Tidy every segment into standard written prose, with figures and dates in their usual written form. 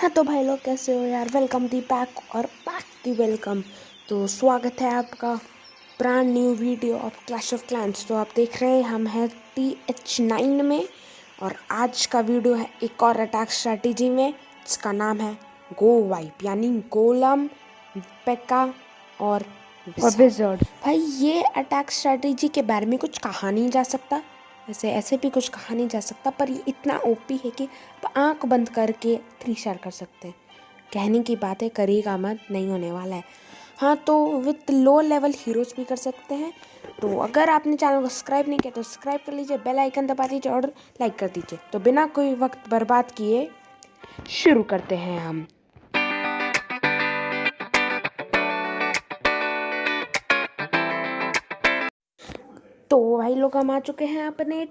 हाँ तो भाई लोग कैसे हो यार। वेलकम दी बैक और बैक दी वेलकम। तो स्वागत है आपका brand new video of clash of clans. तो आप देख रहे हैं हम हैं TH9 में और आज का वीडियो है एक और अटैक स्ट्रैटेजी में जिसका नाम है गो वाइप यानी गोलम, पेक्का और विज़र्ड। भाई ये अटैक स्ट्रैटेजी के बारे में कुछ कहा नहीं जा सकता, ऐसे भी कुछ कहा नहीं जा सकता, पर ये इतना ओपी है कि आप आंख बंद करके 3 स्टार कर सकते हैं। कहने की बात है, करेगा मत, नहीं होने वाला है। हाँ तो विथ लो लेवल हीरोज भी कर सकते हैं। तो अगर आपने चैनल को सब्सक्राइब नहीं किया तो सब्सक्राइब कर लीजिए, बेल आइकन दबा दीजिए और लाइक कर दीजिए। तो बिना कोई वक्त बर्बाद किए शुरू करते हैं हम। तो भाई लोग हम आ चुके हैं अपने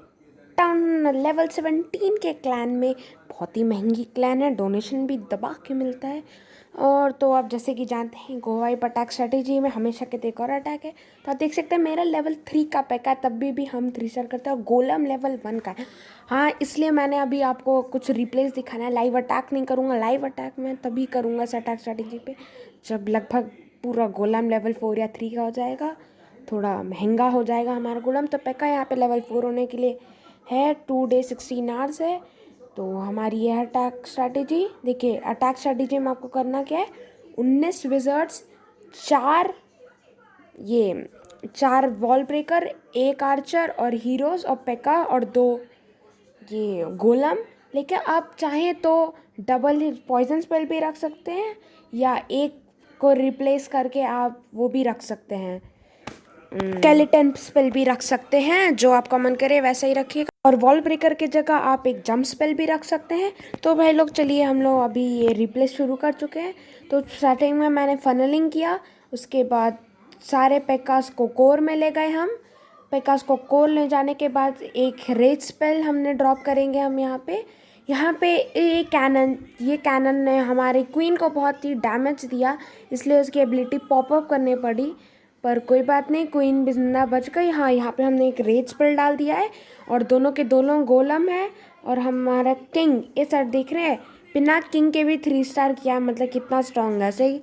टाउन लेवल 17 के क्लैन में। बहुत ही महंगी क्लैन है, डोनेशन भी दबा के मिलता है। और तो आप जैसे कि जानते हैं गोवाइप अटैक स्ट्रेटेजी में हमेशा के एक और अटैक है। तो आप देख सकते हैं मेरा लेवल 3 का पैका है, तब भी हम 3 स्टार करते हैं और गोलम लेवल 1 का है। हाँ इसलिए मैंने अभी आपको कुछ रिप्लेस दिखाना है। लाइव अटैक नहीं करूँगा, लाइव अटैक मैं तभी करूँगा इस अटैक स्ट्रेटेजी पे जब लगभग पूरा गोलम लेवल 4 या 3 का हो जाएगा। थोड़ा महंगा हो जाएगा हमारा गोलम। तो पेक्का यहाँ पे लेवल 4 होने के लिए है। 2 डे 16 आवर्स है। तो हमारी ये है अटैक स्ट्रैटेजी। देखिए अटैक स्ट्रैटेजी में आपको करना क्या है, 19 विजर्ड्स, 4 वॉल ब्रेकर, 1 आर्चर और हीरोज और पेक्का और 2 ये गोलम। लेकिन आप चाहें तो डबल पॉइजन स्पेल भी रख सकते हैं या एक को रिप्लेस करके आप वो भी रख सकते हैं, स्केलेटन स्पेल भी रख सकते हैं। जो आपका मन करे वैसा ही रखिएगा। और वॉल ब्रेकर की जगह आप एक जंप स्पेल भी रख सकते हैं। तो भाई लोग चलिए हम लोग अभी ये रिप्लेस शुरू कर चुके हैं। तो स्टार्टिंग में मैंने फनलिंग किया, उसके बाद सारे पैकास को कोर में ले गए हम। पैकास को कोर ले जाने के बाद एक रेज स्पेल हमने ड्रॉप करेंगे हम यहाँ पे ये कैनन ने हमारी क्वीन को बहुत ही डैमेज दिया, इसलिए उसकी एबिलिटी पॉपअप करनी पड़ी। पर कोई बात नहीं, क्वीन भी जिंदा बच गई। हाँ यहाँ पे हमने एक रेज स्पेल डाल दिया है और दोनों के दोनों गोलम है। और हमारा किंग ये सर देख रहे हैं, बिना किंग के भी 3 स्टार किया, मतलब कितना स्ट्रांग है। सही,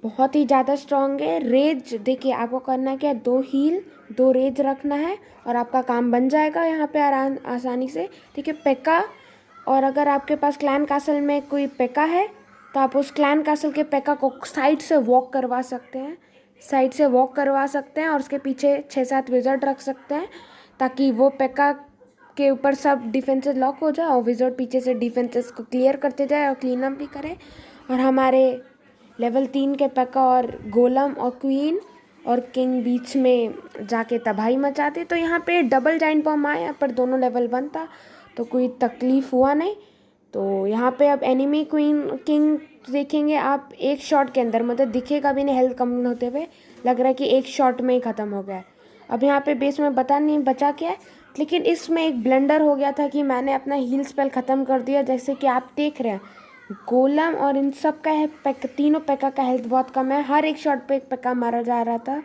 बहुत ही ज़्यादा स्ट्रांग है। रेज देखिए आपको करना क्या है, 2 हील 2 रेज रखना है और आपका काम बन जाएगा यहाँ पे आसानी से। ठीक है पेक्का, और अगर आपके पास क्लैन कासल में कोई पेक्का है तो आप उस क्लैन कासल के पेक्का को साइड से वॉक करवा सकते हैं, और उसके पीछे 6-7 विजर्ड रख सकते हैं ताकि वो पेक्का के ऊपर सब डिफेंसेस लॉक हो जाए और विजर्ड पीछे से डिफेंसेस को क्लियर करते जाए और क्लीन अप भी करे। और हमारे लेवल 3 के पेक्का और गोलम और क्वीन और किंग बीच में जाके तबाही मचाते। तो यहाँ पे डबल जाइंट बॉम्ब आया पर दोनों लेवल 1 था तो कोई तकलीफ हुआ नहीं। तो यहाँ पे अब एनिमी क्वीन किंग देखेंगे आप एक शॉट के अंदर, मतलब दिखेगा भी नहीं, हेल्थ कम होते हुए लग रहा है कि एक शॉट में ही ख़त्म हो गया है। अब यहाँ पे बेस में बता नहीं बचा क्या है, लेकिन इसमें एक ब्लंडर हो गया था कि मैंने अपना हील स्पेल ख़त्म कर दिया। जैसे कि आप देख रहे हैं गोलम और इन सब का है तीनों पेक्का का हेल्थ बहुत कम है, हर एक शॉट पे एक पेक्का मारा जा रहा था।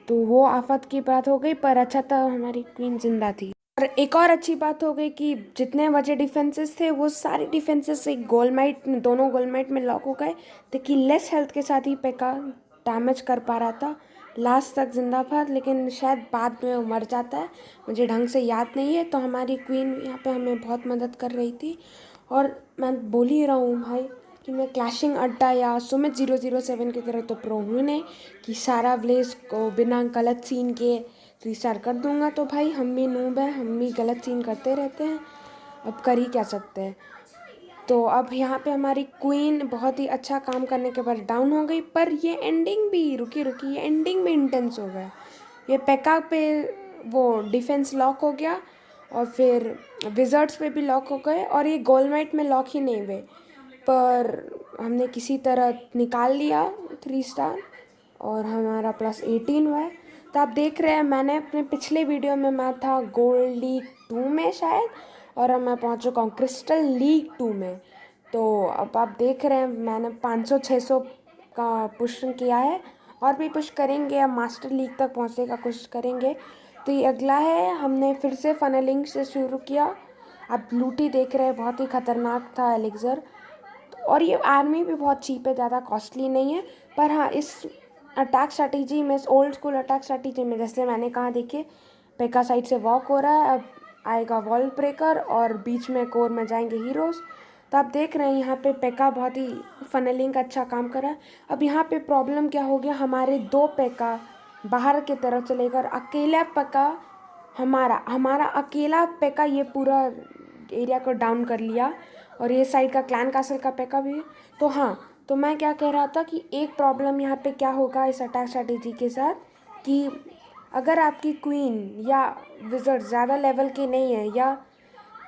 तो वो आफत की बात हो गई, पर अच्छा था हमारी क्वीन जिंदा थी। और एक और अच्छी बात हो गई कि जितने बचे डिफेंसेस थे वो सारे डिफेंसेस एक गोलमाइट में, दोनों गोलमाइट में लॉक हो गए। ताकि लेस हेल्थ के साथ ही पेक्का डैमेज कर पा रहा था, लास्ट तक जिंदा था, लेकिन शायद बाद में वो मर जाता है, मुझे ढंग से याद नहीं है। तो हमारी क्वीन यहाँ पे हमें बहुत मदद कर रही थी। और मैं बोल ही रहा हूँ भाई कि मैं क्लैशिंग अड्डा या सुमित 007 की तरह तो प्रो हूँ नहीं कि सारा ब्लेज को बिना गलत सीन के 3 स्टार कर दूंगा। तो भाई हम भी नूब हैं, हम भी गलत सीन करते रहते हैं, अब कर ही क्या सकते हैं। तो अब यहाँ पे हमारी क्वीन बहुत ही अच्छा काम करने के बाद डाउन हो गई, पर ये एंडिंग भी रुकी ये एंडिंग भी इंटेंस हो गया। ये पेक्का पे वो डिफेंस लॉक हो गया और फिर विजर्ड्स पे भी लॉक हो गए और ये गोलमाइट में लॉक ही नहीं हुए, पर हमने किसी तरह निकाल लिया 3 स्टार और हमारा +18 हुआ है। तो आप देख रहे हैं मैंने अपने पिछले वीडियो में मैं था गोल्ड लीग 2 में शायद, और अब मैं पहुंच चुका हूँ क्रिस्टल लीग 2 में। तो अब आप देख रहे हैं मैंने 500-600 का पुश किया है और भी पुश करेंगे, अब मास्टर लीग तक पहुंचने का कोशिश करेंगे। तो ये अगला है, हमने फिर से फनलिंग से शुरू किया। आप लूटी देख रहे हैं, बहुत ही ख़तरनाक था एलिक्सर। और ये आर्मी भी बहुत चीप है, ज़्यादा कॉस्टली नहीं है। पर हाँ, इस अटैक स्ट्रैटेजी में, इस ओल्ड स्कूल अटैक स्ट्रैटेजी में, जैसे मैंने कहा, देखिए पेका साइड से वॉक हो रहा है, अब आएगा वॉल ब्रेकर और बीच में कोर में जाएंगे हीरोज़। तो आप देख रहे हैं यहाँ पे पेका बहुत ही फनलिंग का अच्छा काम कर रहा है। अब यहाँ पे प्रॉब्लम क्या हो गया, हमारे 2 पेका बाहर की तरफ चले गए और अकेला पेका हमारा अकेला पेका ये पूरा एरिया को डाउन कर लिया। और ये साइड का क्लैन कासल का पेका भी। तो हाँ, तो मैं क्या कह रहा था कि एक प्रॉब्लम यहाँ पे क्या होगा इस अटैक स्ट्रैटेजी के साथ, कि अगर आपकी क्वीन या विज़र्ड ज़्यादा लेवल की नहीं है, या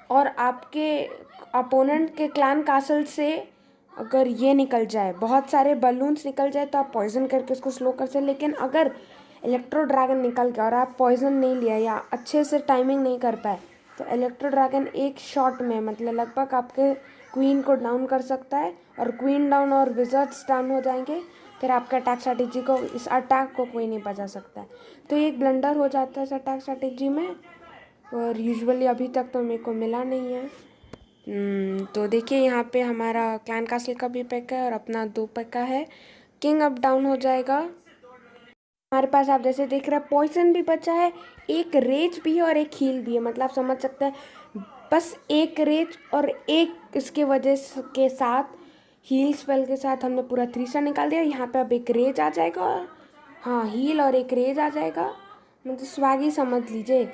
और आपके अपोनेंट के क्लैन कासल से अगर ये निकल जाए, बहुत सारे बलून्स निकल जाए, तो आप पॉइजन करके उसको स्लो कर सकते। लेकिन अगर इलेक्ट्रो ड्रैगन निकल गया और आप पॉइजन नहीं लिया या अच्छे से टाइमिंग नहीं कर पाए, तो इलेक्ट्रो ड्रैगन एक शॉट में, मतलब लगभग आपके क्वीन को डाउन कर सकता है। और क्वीन डाउन और विज़र्ड्स डाउन हो जाएंगे, फिर आपका अटैक स्ट्रैटेजी को, इस अटैक को कोई नहीं बचा सकता है। तो ये एक ब्लंडर हो जाता है इस अटैक स्ट्रैटेजी में, और यूजुअली अभी तक तो मेरे को मिला नहीं है। तो देखिए यहाँ पे हमारा क्लैन कासल का भी पैक है और अपना 2 पैक का है। किंग अप डाउन हो जाएगा। हमारे पास आप जैसे देख रहे हैं पॉइजन भी बचा है, एक रेज भी है और एक हील भी है। मतलब समझ सकते हैं, बस एक रेज और एक इसके वजह के साथ, हील स्पेल के साथ हमने पूरा 3 स्टार निकाल दिया। यहाँ पे अब एक रेज आ जाएगा, हाँ हील और एक रेज आ जाएगा, मतलब स्वैग ही समझ लीजिए।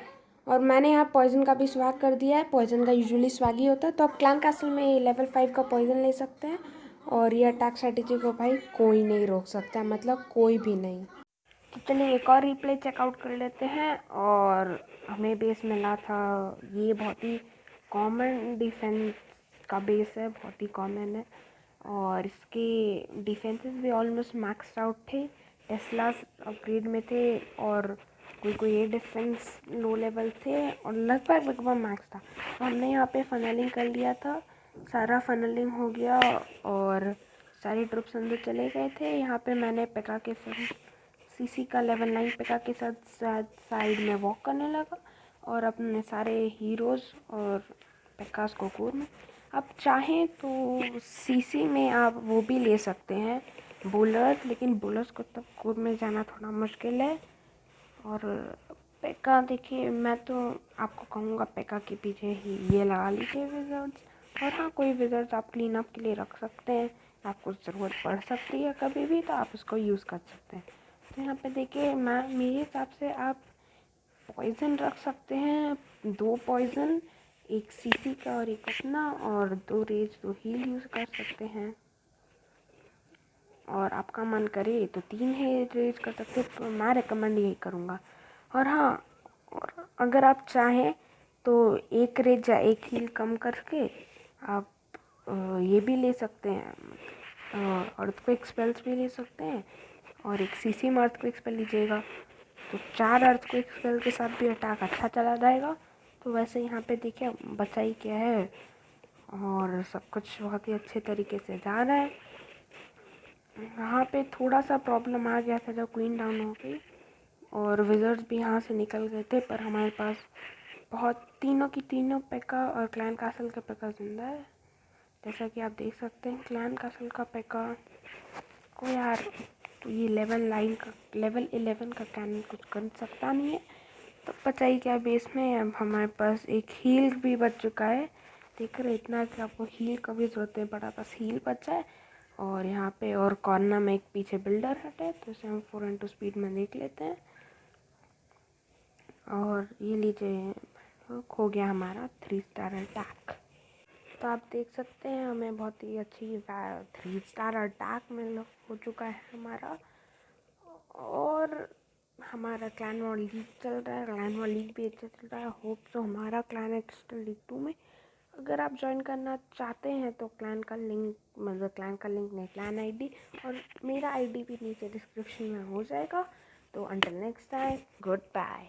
और मैंने यहाँ पॉइजन का भी स्वैग कर दिया है, पॉइजन का यूजुअली स्वैग ही होता है। तो आप क्लैन कासल में लेवल 5 का पॉइजन ले सकते हैं, और ये अटैक स्ट्रैटेजी को भाई कोई नहीं रोक सकता, मतलब कोई भी नहीं। तो चलिए एक और रिप्ले चेकआउट कर लेते हैं। और हमें बेस मिला था, ये बहुत ही कॉमन डिफेंस का बेस है, बहुत ही कॉमन है। और इसके डिफेंसेस भी ऑलमोस्ट मैक्स आउट थे, टेस्लास अपग्रेड में थे, और कोई ये डिफेंस लो लेवल थे, और लगभग मैक्स था। तो हमने यहाँ पे फनलिंग कर लिया था, सारा फनलिंग हो गया और सारे ट्रुप्स अंदर चले गए थे। यहाँ पे मैंने पेका के साथ सीसी का लेवल 9 पेका के साथ साइड में वॉक करने लगा, और अपने सारे हीरोज़ और पेकास को कोर में। आप चाहें तो सीसी में आप वो भी ले सकते हैं बोलर्स, लेकिन बोलर्स को तब कोर में जाना थोड़ा मुश्किल है। और पेका देखिए, मैं तो आपको कहूँगा पेका के पीछे ही ये लगा लीजिए विज़र्ड्स। और हाँ, कोई विज़र्ड्स आप क्लीन अप के लिए रख सकते हैं, आपको ज़रूरत पड़ सकती है कभी भी, तो आप उसको यूज़ कर सकते हैं। तो यहाँ पे देखिए, मेरे हिसाब से आप पॉइज़न रख सकते हैं, 2 पॉइज़न, एक सीसी का और एक अपना, और 2 रेज 2 हील यूज़ कर सकते हैं। और आपका मन करे तो 3 है रेज कर सकते हैं, तो मैं रिकमेंड यही करूँगा। और हाँ, और अगर आप चाहें तो एक रेज या एक हील कम करके आप ये भी ले सकते हैं, अर्थक्वेक स्पेल्स भी ले सकते हैं, और एक सीसी में अर्थक्वेक स्पेल लीजिएगा, तो 4 अर्थक्वेक स्पेल के साथ भी अटैक अच्छा चला जाएगा। तो वैसे यहाँ पे देखिए बचा ही क्या है, और सब कुछ बहुत ही अच्छे तरीके से जा रहा है। यहाँ पे थोड़ा सा प्रॉब्लम आ गया था जब क्वीन डाउन हो गई और विज़र्ड्स भी यहाँ से निकल गए थे, पर हमारे पास बहुत तीनों की तीनों पेका और क्लैन कासल का पेका जिंदा है। जैसा कि आप देख सकते हैं, क्लैन कासल का पेका को यार, तो ये लेवल 11 का कैनन कुछ कर सकता नहीं है। तो बचा ही क्या बेस में, अब हमारे पास एक हील भी बच चुका है। देख रहे इतना कि आपको हील का भी ज़रूरत है, बड़ा बस हील बचा है। और यहाँ पे और कॉर्नर में एक पीछे बिल्डर हट है, तो इसे हम 4x स्पीड में देख लेते हैं। और ये लीजिए, हो गया हमारा 3 स्टार अटैक। तो आप देख सकते हैं हमें बहुत ही अच्छी 3 स्टार अटैक में हो चुका है हमारा। और हमारा क्लैन वॉर लीग चल रहा है, क्लैन वॉर लीग भी अच्छा चल रहा है। होप तो हमारा क्लैन है क्रिस्टल लीग 2 में। अगर आप ज्वाइन करना चाहते हैं तो क्लैन का लिंक, मतलब क्लैन का लिंक नहीं, क्लैन आईडी और मेरा आईडी भी नीचे डिस्क्रिप्शन में हो जाएगा। तो until next time, good bye.